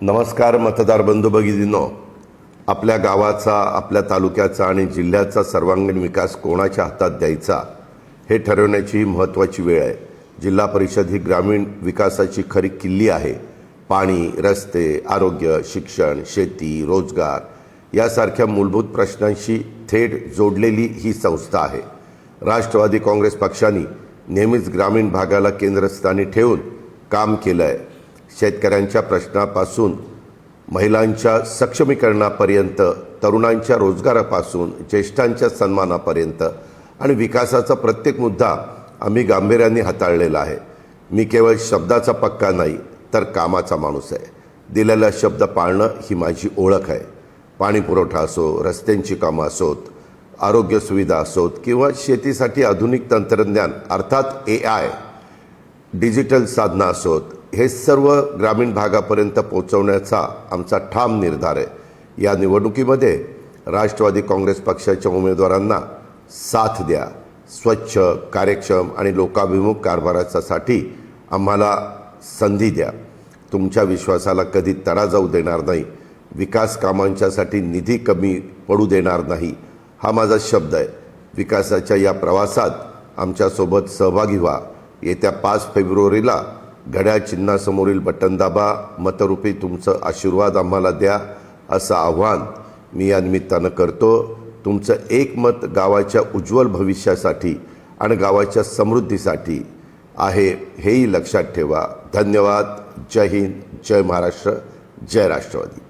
नमस्कार मतदार बंधू भगिनींनो, आपल्या गावाचा, आपल्या तालुक्याचा आणि जिल्ह्याचा सर्वांगीण विकास कोणाच्या हातात द्यायचा हे ठरवण्याची ही महत्त्वाची वेळ आहे। जिल्हा परिषद ही ग्रामीण विकासाची खरी किल्ली आहे। पाणी, रस्ते, आरोग्य, शिक्षण, शेती, रोजगार यासारख्या मूलभूत प्रश्नांशी थेट जोडलेली ही संस्था आहे। राष्ट्रवादी काँग्रेस पक्षाने नेहमीच ग्रामीण भागाला केंद्रस्थानी ठेवून काम केलं आहे। शेतकऱ्यांच्या प्रश्नापासून महिलांच्या सक्षमीकरणापर्यंत, तरुणांच्या रोजगारापासून ज्येष्ठांच्या सन्मानापर्यंत आणि विकासाचा प्रत्येक मुद्दा आम्ही गांभीर्याने हाताळलेला आहे। मी केवळ शब्दाचा पक्का नाही तर कामाचा माणूस आहे। दिलेला शब्द पाळणं ही माझी ओळख आहे। पाणी पुरवठा असो, रस्त्यांची कामं असोत, आरोग्य सुविधा असोत किंवा शेतीसाठी आधुनिक तंत्रज्ञान अर्थात AI, डिजिटल साधनं असोत, हे सर्व ग्रामीण भागापर्यंत पोहोचवण्याचा आमचा ठाम निर्धार आहे। या निवडणुकीमध्ये राष्ट्रवादी काँग्रेस पक्षाच्या उमेदवारांना साथ द्या। स्वच्छ, कार्यक्षम आणि लोकाभिमुख कारभारासाठी आम्हाला संधी द्या। तुमच्या विश्वासाला कधी तडा जाऊ देणार नाही। विकास कामांच्यासाठी निधी कमी पडू देणार नाही, हा माझा शब्द आहे। विकासाच्या या प्रवासात आमच्यासोबत सहभागी व्हा। येत्या 5 फेब्रुवारीला घड्याळ चिन्हासमोरील बटन दाबा, मतरूपी तुमचं आशीर्वाद आम्हाला द्या, असं आव्हान मी या निमित्तानं करतो। तुमचं एक मत गावाच्या उज्ज्वल भविष्यासाठी आणि गावाच्या समृद्धीसाठी आहे, हेही लक्षात ठेवा। धन्यवाद। जय हिंद, जय महाराष्ट्र, जय राष्ट्रवादी।